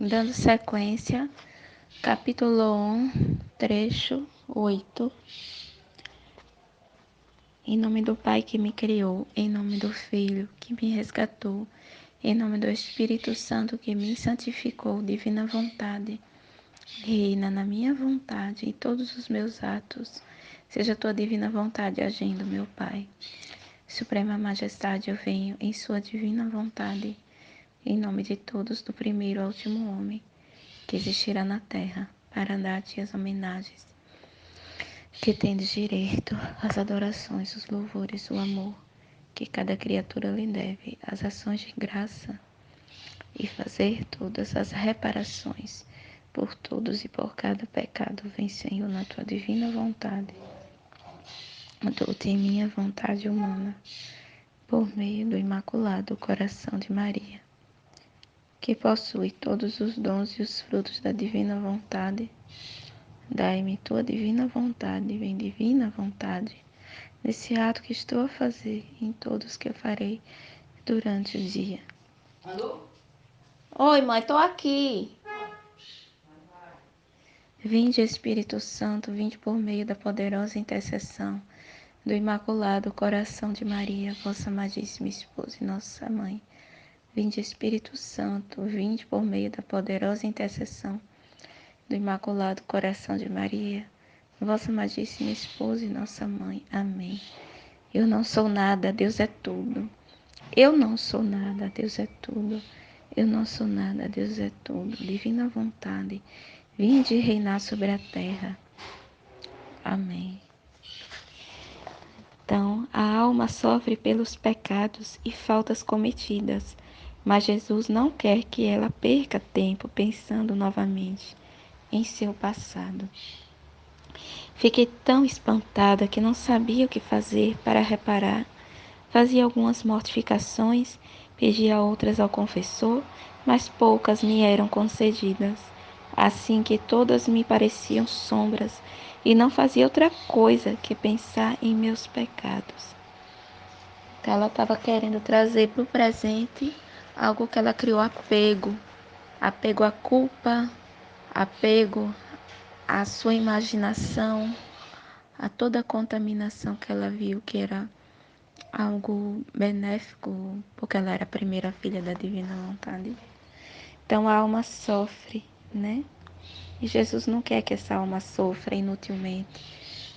Dando sequência, capítulo 1, trecho 8. Em nome do Pai que me criou, em nome do Filho que me resgatou, em nome do Espírito Santo que me santificou, divina vontade, reina na minha vontade e todos os meus atos. Seja a tua divina vontade agindo, meu Pai. Suprema Majestade, eu venho em sua divina vontade, em nome de todos, do primeiro ao último homem que existirá na terra, para dar-te as homenagens que tendes direito, as adorações, os louvores, o amor que cada criatura lhe deve, as ações de graça e fazer todas as reparações por todos e por cada pecado. Vem, Senhor, na tua divina vontade. Dou-te em minha vontade humana, por meio do Imaculado Coração de Maria, que possui todos os dons e os frutos da divina vontade. Dai-me tua divina vontade, vem divina vontade, nesse ato que estou a fazer, em todos que eu farei durante o dia. Alô? Oi, mãe, tô aqui. Vinde, Espírito Santo, vinde por meio da poderosa intercessão do Imaculado Coração de Maria, vossa amadíssima esposa e nossa mãe. Vinde, Espírito Santo, vinde por meio da poderosa intercessão do Imaculado Coração de Maria, vossa amadíssima esposa e nossa mãe. Amém. Eu não sou nada, Deus é tudo. Eu não sou nada, Deus é tudo. Eu não sou nada, Deus é tudo. Divina vontade, vinde reinar sobre a terra. Amém. Então, a alma sofre pelos pecados e faltas cometidas, mas Jesus não quer que ela perca tempo pensando novamente em seu passado. Fiquei tão espantada que não sabia o que fazer para reparar. Fazia algumas mortificações, pedia outras ao confessor, mas poucas me eram concedidas, assim que todas me pareciam sombras, e não fazia outra coisa que pensar em meus pecados. Então ela estava querendo trazer para o presente algo que ela criou apego à culpa, apego à sua imaginação, a toda a contaminação que ela viu que era algo benéfico, porque ela era a primeira filha da divina vontade. Então a alma sofre, né? E Jesus não quer que essa alma sofra inutilmente.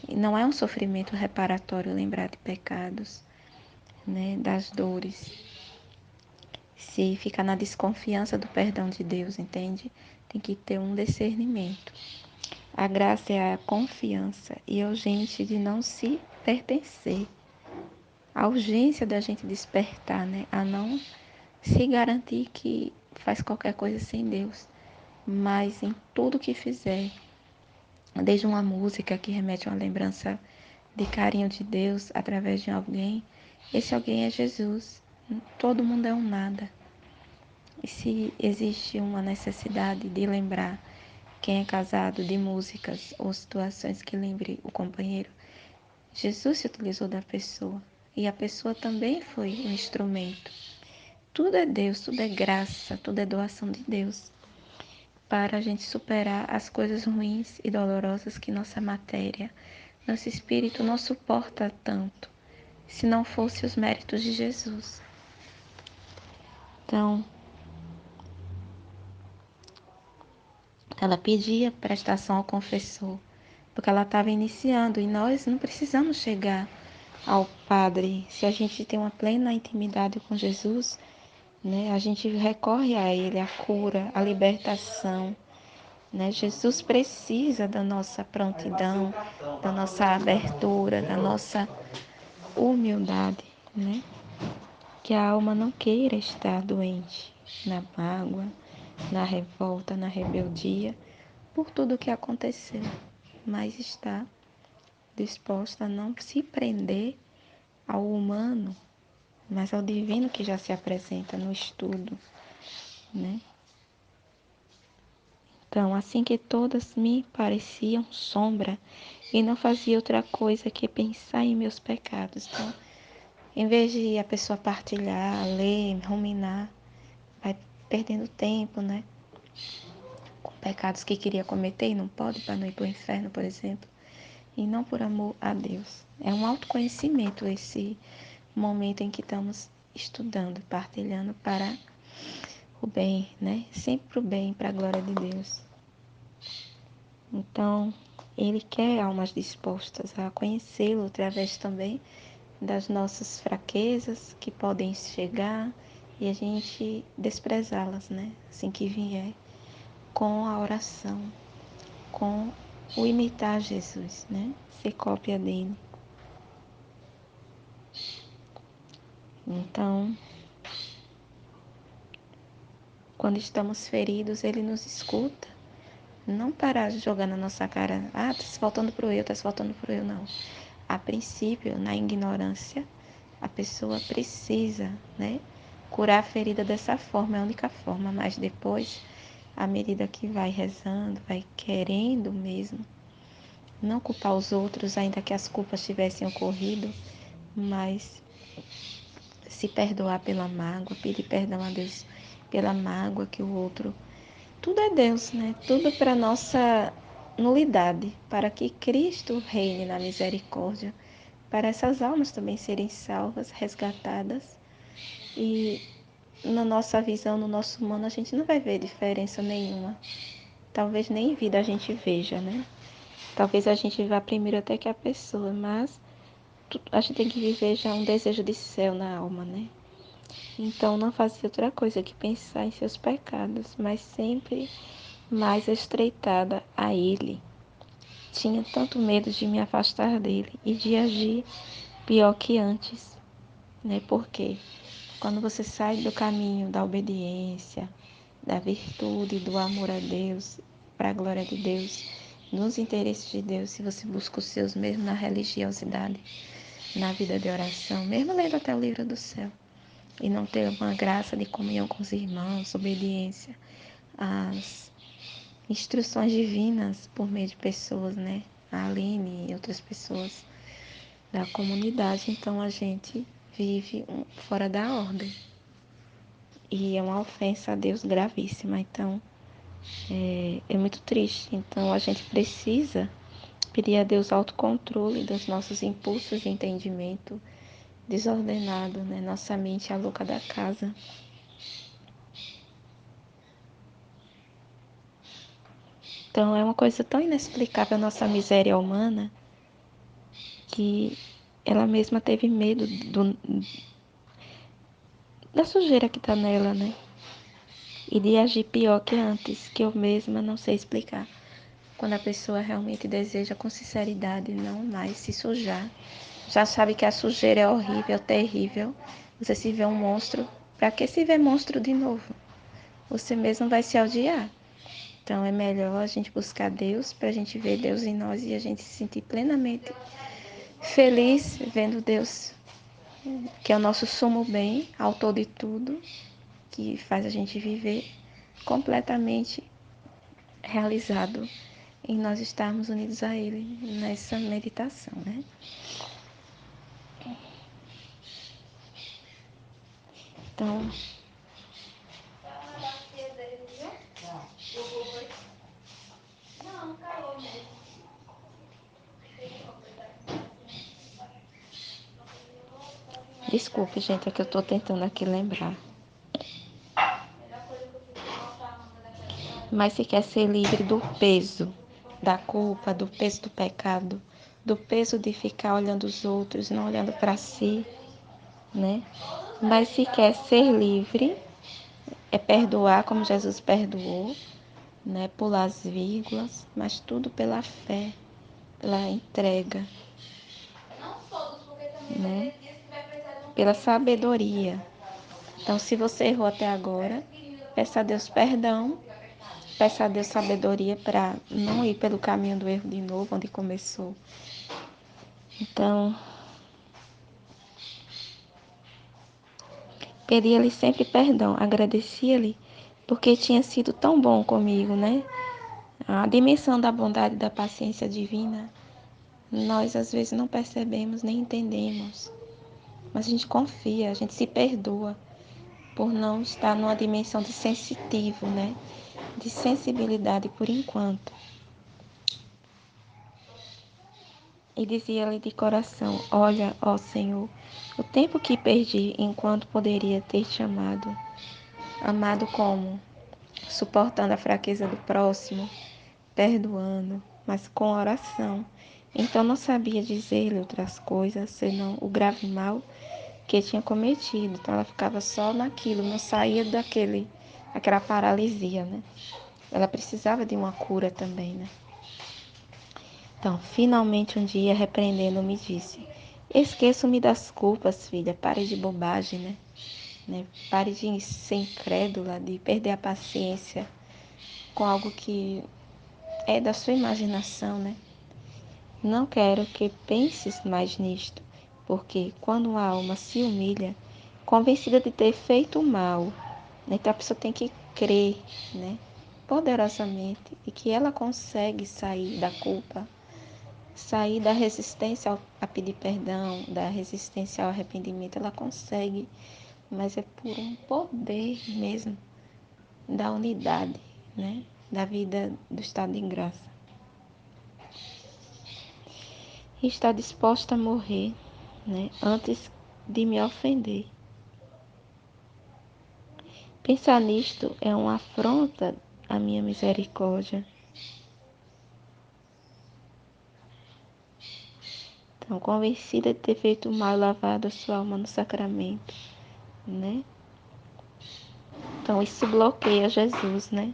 E não é um sofrimento reparatório lembrar de pecados, né? Das dores. Se ficar na desconfiança do perdão de Deus, entende? Tem que ter um discernimento. A graça é a confiança e a urgência de não se pertencer. A urgência da gente despertar, né? A não se garantir que faz qualquer coisa sem Deus. Mas em tudo que fizer, desde uma música que remete a uma lembrança de carinho de Deus através de alguém, esse alguém é Jesus. Todo mundo é um nada. E se existe uma necessidade de lembrar quem é casado de músicas ou situações que lembre o companheiro, Jesus se utilizou da pessoa. E a pessoa também foi um instrumento. Tudo é Deus, tudo é graça, tudo é doação de Deus. Para a gente superar as coisas ruins e dolorosas que nossa matéria, nosso espírito não suporta tanto, se não fosse os méritos de Jesus. Então, ela pedia prestação ao confessor, porque ela estava iniciando e nós não precisamos chegar ao Padre. Se a gente tem uma plena intimidade com Jesus, né, a gente recorre a Ele, a cura, a libertação. Né? Jesus precisa da nossa prontidão, da nossa abertura, da nossa humildade, né? Que a alma não queira estar doente na mágoa, na revolta, na rebeldia, por tudo o que aconteceu, mas está disposta a não se prender ao humano, mas ao divino que já se apresenta no estudo, né? Então, assim que todas me pareciam sombra e não fazia outra coisa que pensar em meus pecados. Então, em vez de a pessoa partilhar, ler, ruminar, vai perdendo tempo, né? com pecados que queria cometer e não pode, para não ir para o inferno, por exemplo, e não por amor a Deus. É um autoconhecimento esse momento em que estamos estudando, partilhando para o bem, né? Sempre para o bem, para a glória de Deus. Então, Ele quer almas dispostas a conhecê-lo através também das nossas fraquezas que podem chegar e a gente desprezá-las, né? Assim que vier, com a oração, com o imitar Jesus, né? Ser cópia dele. Então, quando estamos feridos, ele nos escuta. Não parar de jogar na nossa cara, tá se faltando pro eu, tá se faltando pro eu, não. A princípio, na ignorância, a pessoa precisa, né, curar a ferida dessa forma, é a única forma, mas depois, à medida que vai rezando, vai querendo mesmo, não culpar os outros, ainda que as culpas tivessem ocorrido, mas se perdoar pela mágoa, pedir perdão a Deus pela mágoa que o outro. Tudo é Deus, né? Tudo para nossa nulidade, para que Cristo reine na misericórdia, para essas almas também serem salvas, resgatadas. E na nossa visão, no nosso humano, a gente não vai ver diferença nenhuma. Talvez nem em vida a gente veja, né? Talvez a gente vá primeiro até que a pessoa, mas a gente tem que viver já um desejo de céu na alma, né? Então não fazia outra coisa que pensar em seus pecados, mas sempre mais estreitada a ele. Tinha tanto medo de me afastar dele e de agir pior que antes, né? Porque quando você sai do caminho da obediência, da virtude, do amor a Deus, para a glória de Deus, nos interesses de Deus, se você busca os seus mesmo na religiosidade, na vida de oração, mesmo lendo até o livro do céu, e não ter uma graça de comunhão com os irmãos, obediência às instruções divinas por meio de pessoas, né? A Aline e outras pessoas da comunidade. Então a gente vive fora da ordem. E é uma ofensa a Deus gravíssima. Então é muito triste. Então a gente precisa pedir a Deus autocontrole dos nossos impulsos de entendimento desordenado, né? Nossa mente é a louca da casa. Então é uma coisa tão inexplicável a nossa miséria humana que ela mesma teve medo da sujeira que tá nela, né? E de agir pior que antes, que eu mesma não sei explicar. Quando a pessoa realmente deseja com sinceridade não mais se sujar, já sabe que a sujeira é horrível, terrível. Você se vê um monstro, para que se ver monstro de novo? Você mesmo vai se odiar. Então é melhor a gente buscar Deus para a gente ver Deus em nós e a gente se sentir plenamente feliz vendo Deus, que é o nosso sumo bem, autor de tudo, que faz a gente viver completamente realizado em nós estarmos unidos a Ele nessa meditação, né? Então, desculpe, gente, é que eu estou tentando aqui lembrar. Mas se quer ser livre do peso da culpa, do peso do pecado, do peso de ficar olhando os outros, não olhando para si, né? Mas se quer ser livre, é perdoar como Jesus perdoou, né? Pular as vírgulas, mas tudo pela fé, pela entrega, né? Pela sabedoria. Então, se você errou até agora, peça a Deus perdão, peça a Deus sabedoria para não ir pelo caminho do erro de novo, onde começou. Então, pedia-lhe sempre perdão, agradecia-lhe porque tinha sido tão bom comigo, né? A dimensão da bondade e da paciência divina, nós às vezes não percebemos nem entendemos, mas a gente confia, a gente se perdoa por não estar numa dimensão de sensitivo, né? de sensibilidade por enquanto. E dizia-lhe de coração: olha, ó Senhor, o tempo que perdi enquanto poderia ter te amado. Amado como? Suportando a fraqueza do próximo, perdoando, mas com oração. Então não sabia dizer-lhe outras coisas, senão o grave mal que tinha cometido. Então ela ficava só naquilo, não saía daquela paralisia, né? Ela precisava de uma cura também, né? Então, finalmente um dia, repreendendo-me, disse: esqueço-me das culpas, filha, pare de bobagem, né? Pare de ser incrédula, de perder a paciência com algo que é da sua imaginação, né? Não quero que penses mais nisto, porque quando uma alma se humilha, convencida de ter feito mal, né? Então a pessoa tem que crer, né? Poderosamente, e que ela consegue sair da culpa, sair da resistência a pedir perdão, da resistência ao arrependimento, ela consegue, mas é por um poder mesmo da unidade, né? Da vida do estado de graça. E está disposta a morrer, né? Antes de me ofender. Pensar nisto é uma afronta à minha misericórdia. Então, convencida de ter feito mal, lavado a sua alma no sacramento, né? Então, isso bloqueia Jesus, né?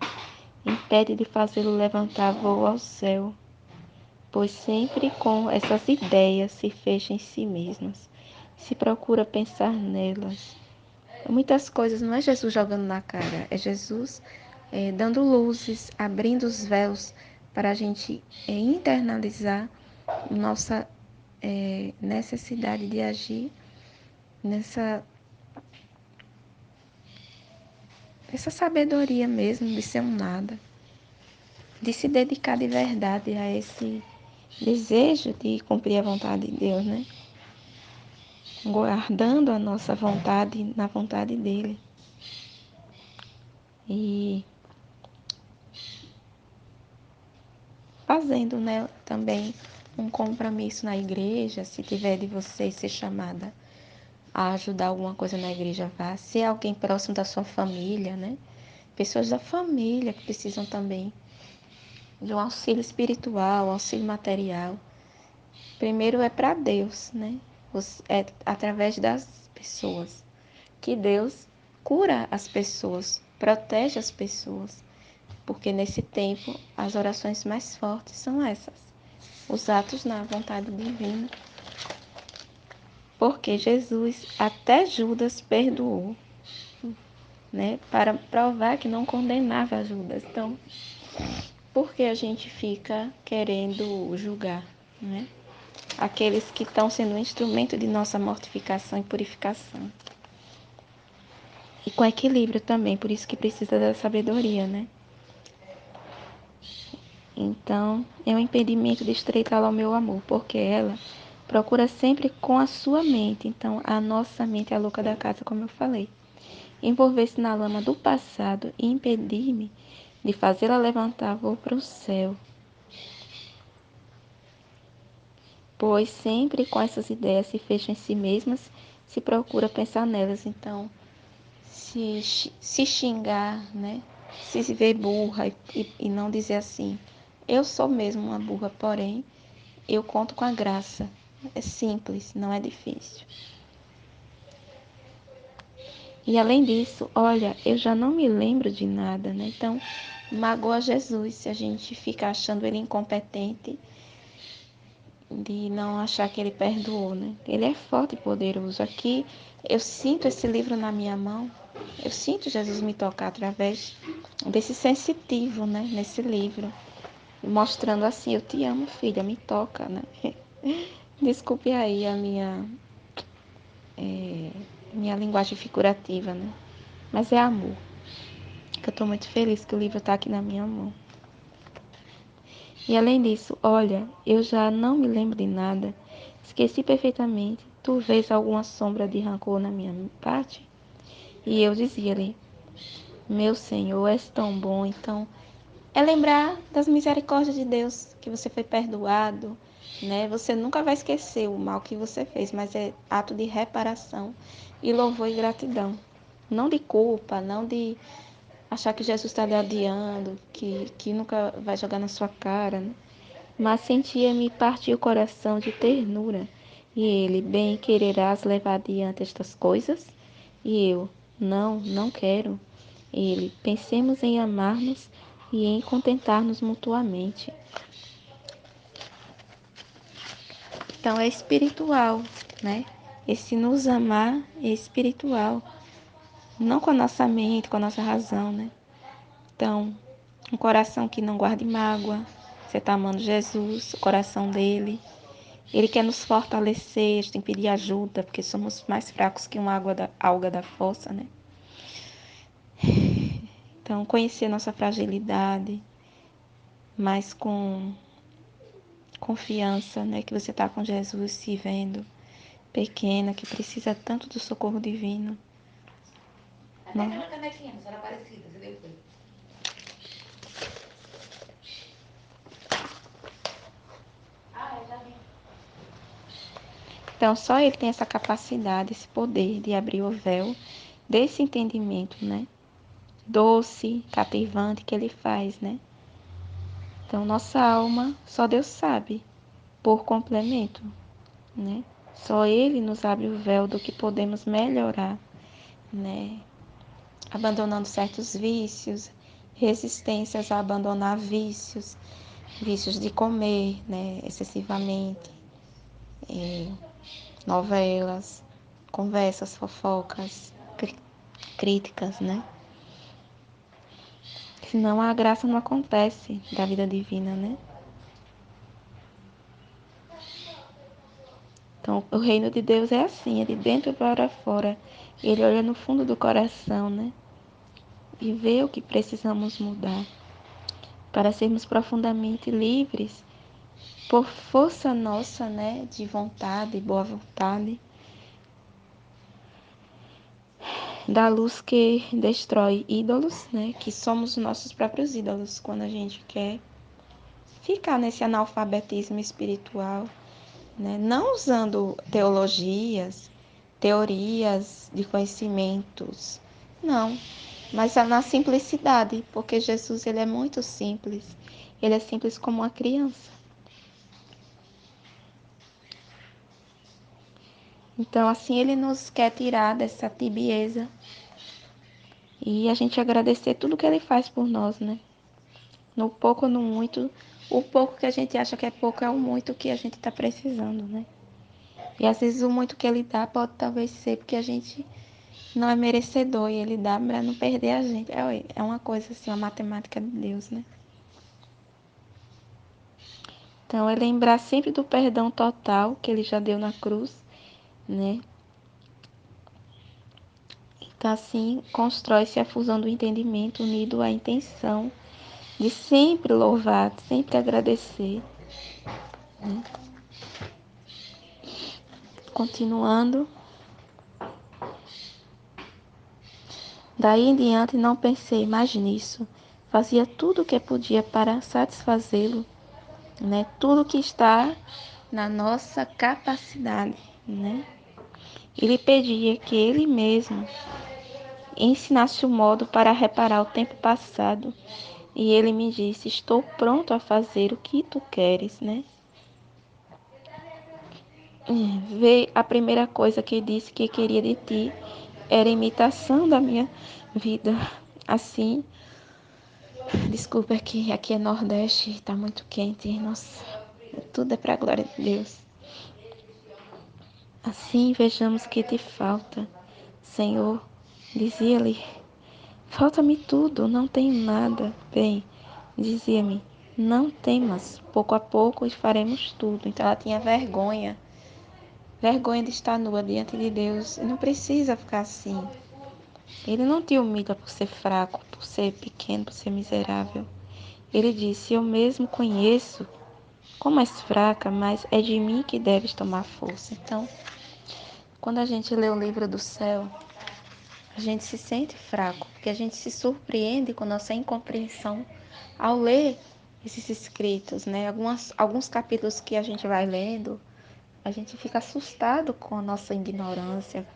Impede de fazê-lo levantar voo ao céu, pois sempre com essas ideias se fecha em si mesmas, se procura pensar nelas. Muitas coisas não é Jesus jogando na cara, é Jesus dando luzes, abrindo os véus para a gente internalizar nossa necessidade de agir essa sabedoria mesmo de ser um nada, de se dedicar de verdade a esse desejo de cumprir a vontade de Deus, né? Guardando a nossa vontade na vontade dele. E fazendo, né, também um compromisso na igreja, se tiver de você ser chamada a ajudar alguma coisa na igreja, vá. Se é alguém próximo da sua família, né? Pessoas da família que precisam também de um auxílio espiritual, auxílio material. Primeiro é para Deus, né? É através das pessoas que Deus cura as pessoas, protege as pessoas. Porque nesse tempo as orações mais fortes são essas, os atos na vontade divina. Porque Jesus até Judas perdoou, né? Para provar que não condenava Judas. Então, por que a gente fica querendo julgar, né? Aqueles que estão sendo um instrumento de nossa mortificação e purificação. E com equilíbrio também, por isso que precisa da sabedoria, né? Então, é um impedimento de estreitá-la ao meu amor, porque ela procura sempre com a sua mente. Então, a nossa mente é a louca da casa, como eu falei. Envolver-se na lama do passado e impedir-me de fazê-la levantar voo para o céu. Pois sempre com essas ideias se fecha em si mesmas, se procura pensar nelas. Então, se xingar, né? Se ver burra e não dizer assim, eu sou mesmo uma burra, porém, eu conto com a graça. É simples, não é difícil. E além disso, olha, eu já não me lembro de nada, né? Então, magoa Jesus se a gente fica achando ele incompetente, de não achar que ele perdoou, né? Ele é forte e poderoso. Aqui eu sinto esse livro na minha mão, eu sinto Jesus me tocar através desse sensitivo, né? Nesse livro, mostrando assim, eu te amo, filha, me toca, né? Desculpe aí a minha linguagem figurativa, né? Mas é amor. Que eu tô muito feliz que o livro tá aqui na minha mão. E além disso, olha, eu já não me lembro de nada. Esqueci perfeitamente. Tu vês alguma sombra de rancor na minha parte? E eu dizia-lhe, Meu Senhor, és tão bom. Então, é lembrar das misericórdias de Deus, que você foi perdoado, né? Você nunca vai esquecer o mal que você fez, mas é ato de reparação e louvor e gratidão. Não de culpa, não de achar que Jesus está lhe adiando, que nunca vai jogar na sua cara, né? Mas sentia-me partir o coração de ternura. E ele, bem, quererás levar adiante estas coisas? E eu, não quero. Ele, pensemos em amar-nos e em contentar-nos mutuamente. Então é espiritual, né? Esse nos amar é espiritual, não com a nossa mente, com a nossa razão, né? Então, um coração que não guarde mágoa, você está amando Jesus, o coração dele. Ele quer nos fortalecer, a gente tem que pedir ajuda, porque somos mais fracos que uma alga da fossa, né? Então, conhecer nossa fragilidade, mas com confiança, né? Que você está com Jesus se vendo pequena, que precisa tanto do socorro divino. Até aquela canequinha, mas era parecida, você deu foi. Então, só ele tem essa capacidade, esse poder de abrir o véu desse entendimento, né? Doce, cativante que ele faz, né? Então, nossa alma, só Deus sabe, por complemento, né? Só ele nos abre o véu do que podemos melhorar, né? Abandonando certos vícios, resistências a abandonar vícios, vícios de comer, né? Excessivamente, novelas, conversas, fofocas, críticas, né? Senão a graça não acontece da vida divina, né? Então, o reino de Deus é assim, é de dentro para fora. Ele olha no fundo do coração, né? E vê o que precisamos mudar para sermos profundamente livres por força nossa, né? De vontade, boa vontade, da luz que destrói ídolos, né? Que somos nossos próprios ídolos quando a gente quer ficar nesse analfabetismo espiritual, né? Não usando teologias, teorias de conhecimentos, não, mas na simplicidade, porque Jesus ele é muito simples, ele é simples como uma criança. Então assim ele nos quer tirar dessa tibieza e a gente agradecer tudo que ele faz por nós, né? No pouco ou no muito, o pouco que a gente acha que é pouco é o muito que a gente está precisando, né? E às vezes o muito que ele dá pode talvez ser porque a gente não é merecedor e ele dá para não perder a gente. É uma coisa assim, uma matemática de Deus, né? Então é lembrar sempre do perdão total que ele já deu na cruz, né? Então assim constrói-se a fusão do entendimento unido à intenção de sempre louvar, sempre agradecer, né? Continuando, daí em diante não pensei mais nisso. Fazia tudo o que podia para satisfazê-lo, né? Tudo que está na nossa capacidade, né? E lhe pedia que ele mesmo ensinasse o modo para reparar o tempo passado. E ele me disse: estou pronto a fazer o que tu queres, né? Vê, a primeira coisa que disse que queria de ti era a imitação da minha vida. Assim, desculpa que aqui é Nordeste, está muito quente. Nossa, tudo é para a glória de Deus. Assim vejamos que te falta, Senhor. Dizia-lhe: falta-me tudo, não tenho nada. Bem, dizia-me: não temas, pouco a pouco faremos tudo. Então ela tinha vergonha, vergonha de estar nua diante de Deus. E não precisa ficar assim. Ele não te humilha por ser fraco, por ser pequeno, por ser miserável. Ele disse: eu mesmo conheço como és fraca, mas é de mim que deves tomar força. Então, quando a gente lê o livro do céu, A gente se sente fraco, porque a gente se surpreende com nossa incompreensão ao ler esses escritos, né? Alguns capítulos que a gente vai lendo, a gente fica assustado com a nossa ignorância,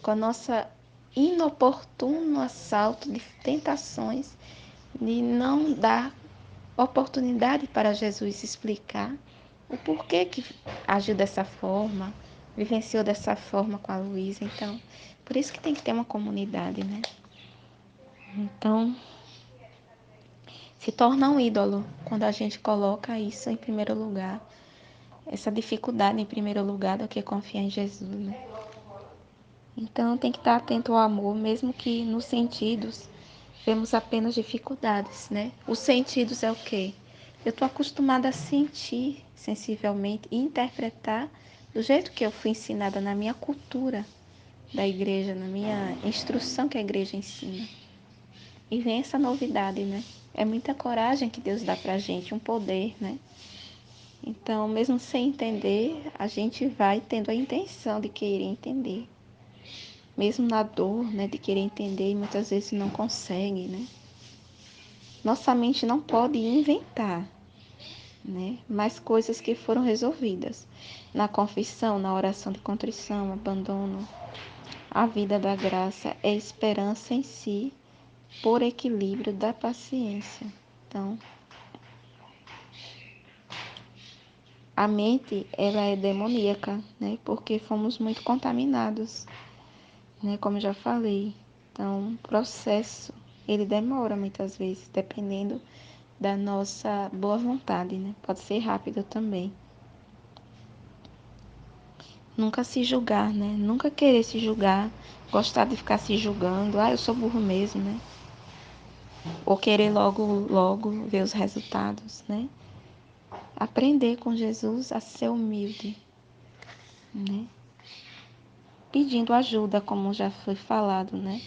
com a nossa inoportuno assalto de tentações, de não dar oportunidade para Jesus explicar o porquê que agiu dessa forma, vivenciou dessa forma com a Luísa. Então, por isso que tem que ter uma comunidade, né? Então, se torna um ídolo quando a gente coloca isso em primeiro lugar, essa dificuldade em primeiro lugar do que confiar em Jesus, né? Então, tem que estar atento ao amor, mesmo que nos sentidos vemos apenas dificuldades, né? Os sentidos é o quê? Eu estou acostumada a sentir sensivelmente e interpretar do jeito que eu fui ensinada na minha cultura da igreja, na minha instrução que a igreja ensina. E vem essa novidade, né? É muita coragem que Deus dá pra gente, um poder, né? Então, mesmo sem entender, a gente vai tendo a intenção de querer entender. Mesmo na dor, né, de querer entender, e muitas vezes não consegue, né? Nossa mente não pode inventar, né? Mais coisas que foram resolvidas na confissão, na oração de contrição, abandono. A vida da graça é esperança em si, por equilíbrio da paciência. Então, a mente, ela é demoníaca, né? Porque fomos muito contaminados, né? Como eu já falei. Então, o processo, ele demora muitas vezes, dependendo da nossa boa vontade, né? Pode ser rápido também. Nunca se julgar, né? Nunca querer se julgar, gostar de ficar se julgando. Ah, eu sou burro mesmo, né? Ou querer logo, logo ver os resultados, né? Aprender com Jesus a ser humilde, né? Pedindo ajuda, como já foi falado, né?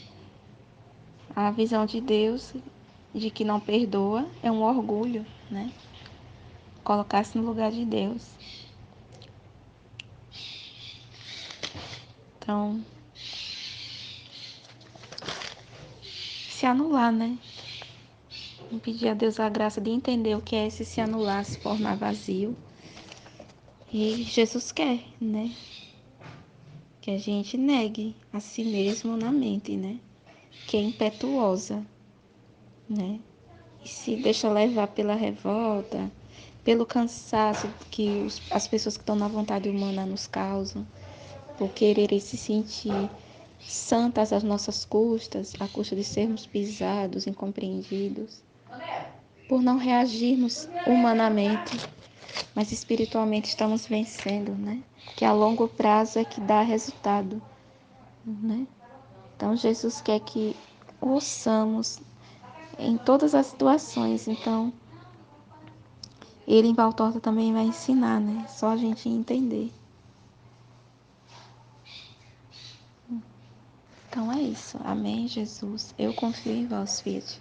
A visão de Deus de que não perdoa é um orgulho, né? Colocar-se no lugar de Deus. Então, se anular, né? E pedir a Deus a graça de entender o que é esse se anular, se formar vazio. E Jesus quer, né? Que a gente negue a si mesmo na mente, né? Que é impetuosa, né? E se deixa levar pela revolta, pelo cansaço que as pessoas que estão na vontade humana nos causam, por quererem se sentir santas às nossas custas, à custa de sermos pisados, incompreendidos, por não reagirmos humanamente, mas espiritualmente estamos vencendo, né? Que a longo prazo é que dá resultado, né? Então Jesus quer que ouçamos em todas as situações. Então ele em Valtorta também vai ensinar, né? Só a gente entender. Então é isso. Amém, Jesus. Eu confio em vós, Fiat.